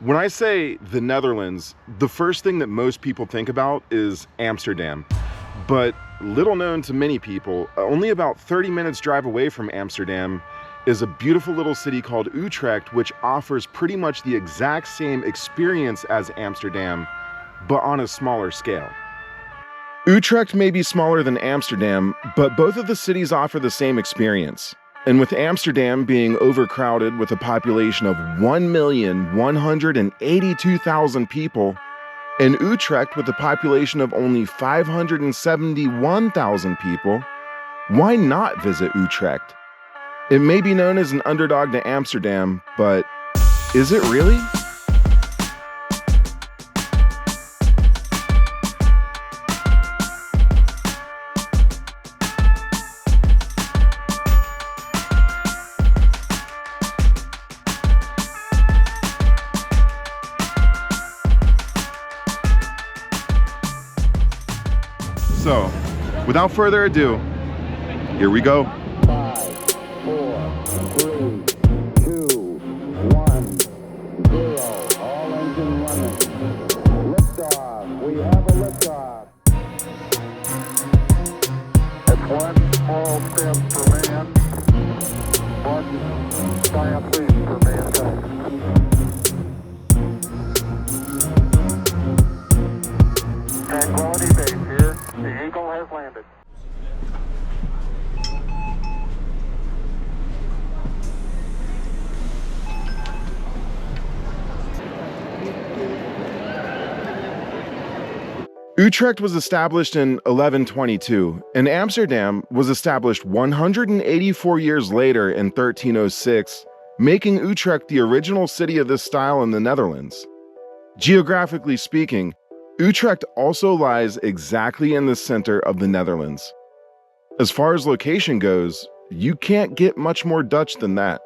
When I say the Netherlands, the first thing that most people think about is Amsterdam. But little known to many people, only about 30 minutes drive away from Amsterdam is a beautiful little city called Utrecht, which offers pretty much the exact same experience as Amsterdam, but on a smaller scale. Utrecht may be smaller than Amsterdam, but both of the cities offer the same experience. And with Amsterdam being overcrowded with a population of 1,182,000 people, and Utrecht with a population of only 571,000 people, why not visit Utrecht? It may be known as an underdog to Amsterdam, but is it really? So, without further ado, here we go. 5, 4, 3, 2, 1, 0. All engine running. Liftoff. We have a liftoff. It's one small step for man, one giant leap for mankind. Tranquility Base here. The Eagle has landed. Utrecht was established in 1122, and Amsterdam was established 184 years later in 1306, making Utrecht the original city of this style in the Netherlands. Geographically speaking, Utrecht also lies exactly in the center of the Netherlands. As far as location goes, you can't get much more Dutch than that.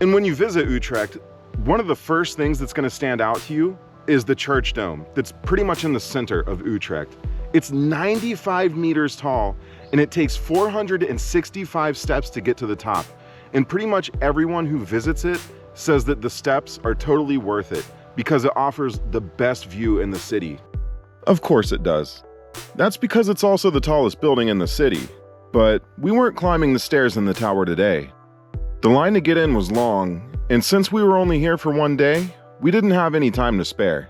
And when you visit Utrecht, one of the first things that's going to stand out to you is the church dome that's pretty much in the center of Utrecht. It's 95 meters tall, and it takes 465 steps to get to the top. And pretty much everyone who visits it says that the steps are totally worth it, because it offers the best view in the city. Of course it does. That's because it's also the tallest building in the city. But we weren't climbing the stairs in the tower today. The line to get in was long, and since we were only here for one day, we didn't have any time to spare.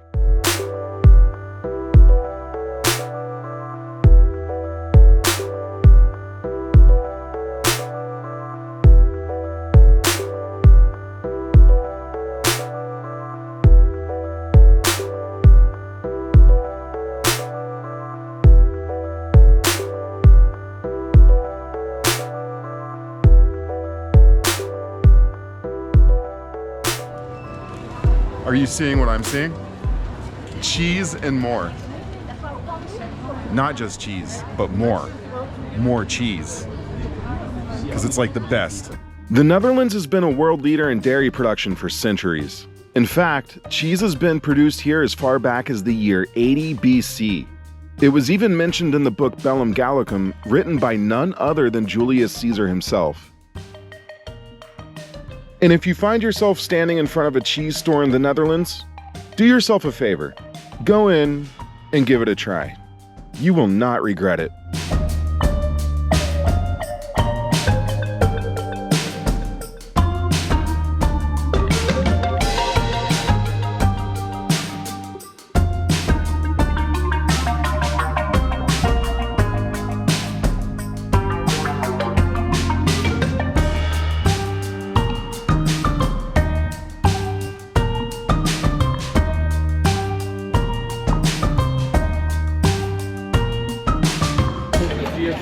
Are you seeing what I'm seeing? Cheese and more. Not just cheese, but more. More cheese. Because it's like the best. The Netherlands has been a world leader in dairy production for centuries. In fact, cheese has been produced here as far back as the year 80 BC. It was even mentioned in the book Bellum Gallicum, written by none other than Julius Caesar himself. And if you find yourself standing in front of a cheese store in the Netherlands, do yourself a favor. Go in and give it a try. You will not regret it.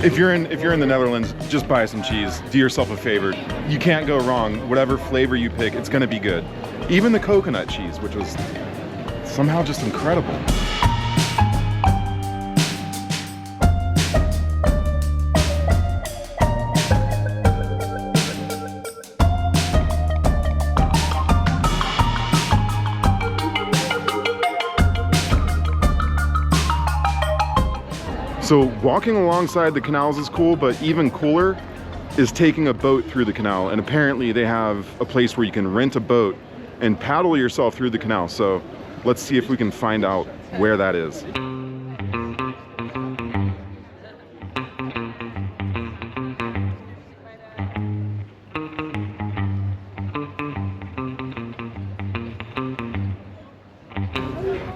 If you're in the Netherlands, just buy some cheese. Do yourself a favor. You can't go wrong. Whatever flavor you pick, it's gonna be good. Even the coconut cheese, which was somehow just incredible. So walking alongside the canals is cool, but even cooler is taking a boat through the canal. And apparently they have a place where you can rent a boat and paddle yourself through the canal. So let's see if we can find out where that is.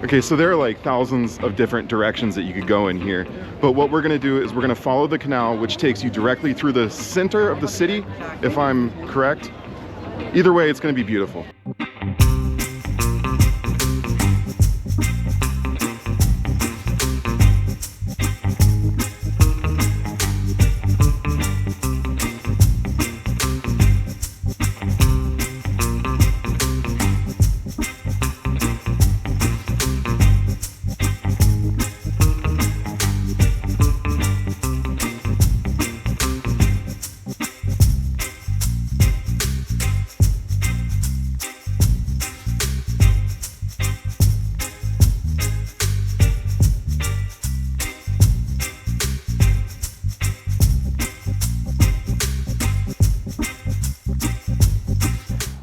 Okay, so there are like thousands of different directions that you could go in here, but what we're gonna do is we're gonna follow the canal, which takes you directly through the center of the city, if I'm correct. Either way, it's gonna be beautiful.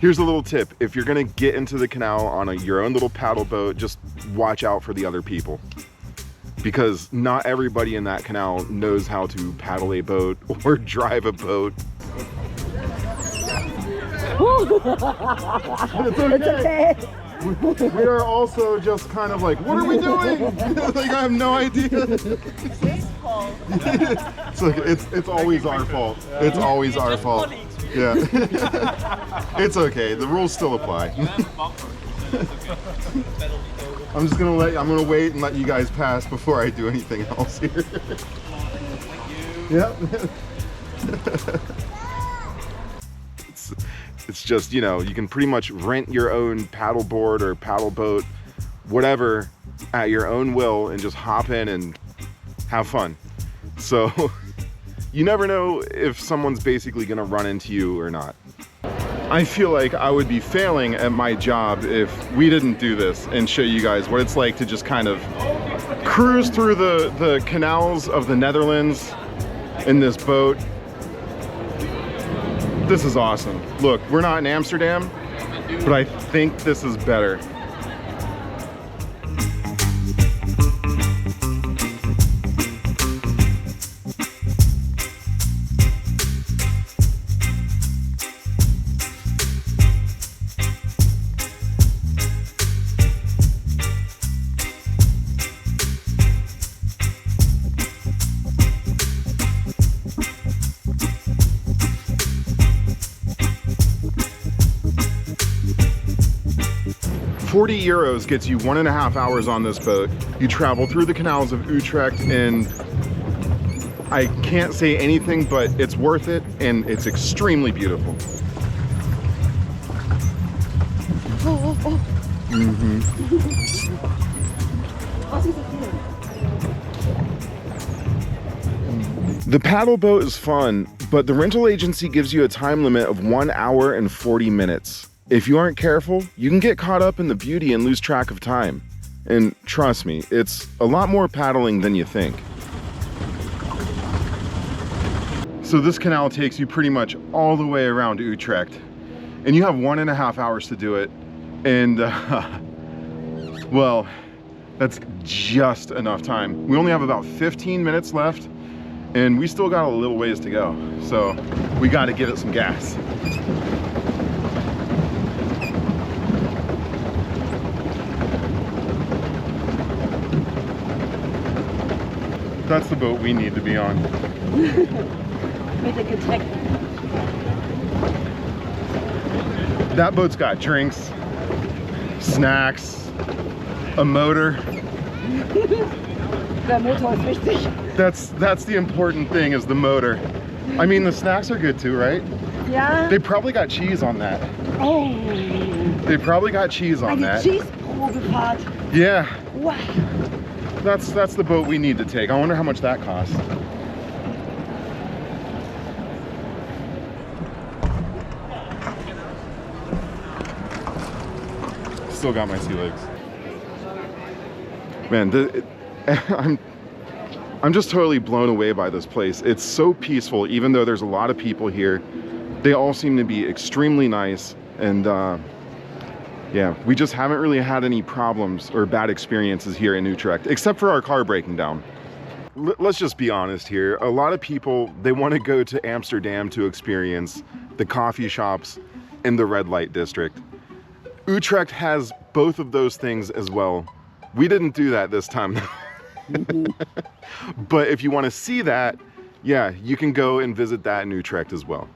Here's a little tip. If you're gonna get into the canal on your own little paddle boat, just watch out for the other people. Because not everybody in that canal knows how to paddle a boat or drive a boat. It's okay. We are also just kind of like, what are we doing? Like, I have no idea. It's always our fault. It's always our fault. Yeah. It's okay. The rules still apply. I'm gonna wait and let you guys pass before I do anything else here. Yep. It's just, you know, you can pretty much rent your own paddle board or paddle boat, whatever, at your own will and just hop in and have fun. So you never know if someone's basically gonna run into you or not. I feel like I would be failing at my job if we didn't do this and show you guys what it's like to just kind of cruise through the canals of the Netherlands in this boat. This is awesome. Look, we're not in Amsterdam, but I think this is better. 40 euros gets you 1.5 hours on this boat. You travel through the canals of Utrecht, and I can't say anything but it's worth it, and it's extremely beautiful. The paddle boat is fun, but the rental agency gives you a time limit of 1 hour and 40 minutes. If you aren't careful, you can get caught up in the beauty and lose track of time. And trust me, it's a lot more paddling than you think. So this canal takes you pretty much all the way around Utrecht, and you have 1.5 hours to do it. And well, that's just enough time. We only have about 15 minutes left, and we still got a little ways to go. So we got to give it some gas. That's the boat we need to be on. That boat's got drinks, snacks, a motor. Der Motor ist wichtig. That's the important thing, is the motor. I mean, the snacks are good too, right? Ja. They probably got cheese on that. Oh. They probably got cheese on Eine that. Cheese-Probefahrt. Yeah. Wow. That's the boat we need to take. I wonder how much that costs. Still got my sea legs. Man, I'm just totally blown away by this place. It's so peaceful, even though there's a lot of people here. They all seem to be extremely nice, and Yeah, we just haven't really had any problems or bad experiences here in Utrecht, except for our car breaking down. Let's just be honest here. A lot of people, they want to go to Amsterdam to experience the coffee shops in the red light district. Utrecht has both of those things as well. We didn't do that this time. But if you want to see that, yeah, you can go and visit that in Utrecht as well.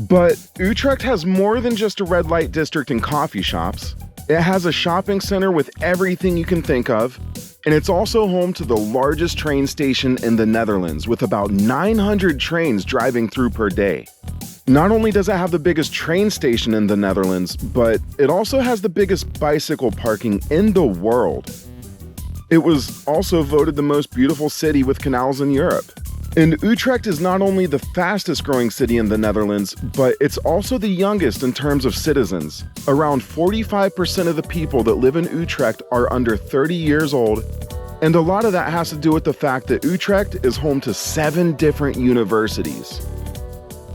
But Utrecht has more than just a red light district and coffee shops. It has a shopping center with everything you can think of, and it's also home to the largest train station in the Netherlands with about 900 trains driving through per day. Not only does it have the biggest train station in the Netherlands, but it also has the biggest bicycle parking in the world. It was also voted the most beautiful city with canals in Europe. And Utrecht is not only the fastest growing city in the Netherlands, but it's also the youngest in terms of citizens. Around 45% of the people that live in Utrecht are under 30 years old, and a lot of that has to do with the fact that Utrecht is home to 7 different universities.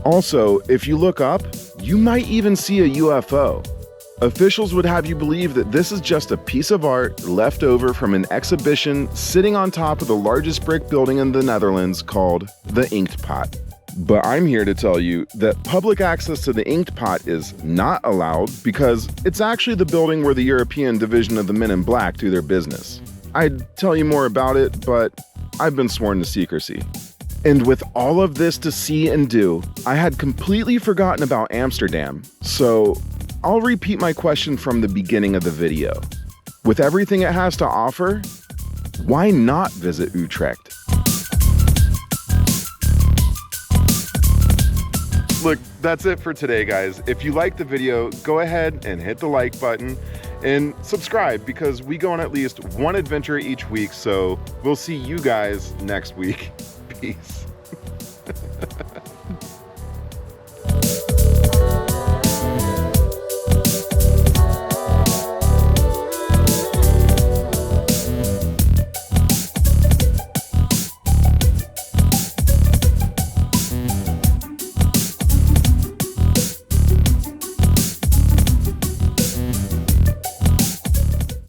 Also, if you look up, you might even see a UFO. Officials would have you believe that this is just a piece of art left over from an exhibition sitting on top of the largest brick building in the Netherlands called the Inktpot. But I'm here to tell you that public access to the Inktpot is not allowed because it's actually the building where the European division of the Men in Black do their business. I'd tell you more about it, but I've been sworn to secrecy. And with all of this to see and do, I had completely forgotten about Amsterdam, so I'll repeat my question from the beginning of the video. With everything it has to offer, why not visit Utrecht? Look, that's it for today, guys. If you liked the video, go ahead and hit the like button and subscribe because we go on at least one adventure each week, so we'll see you guys next week. Peace.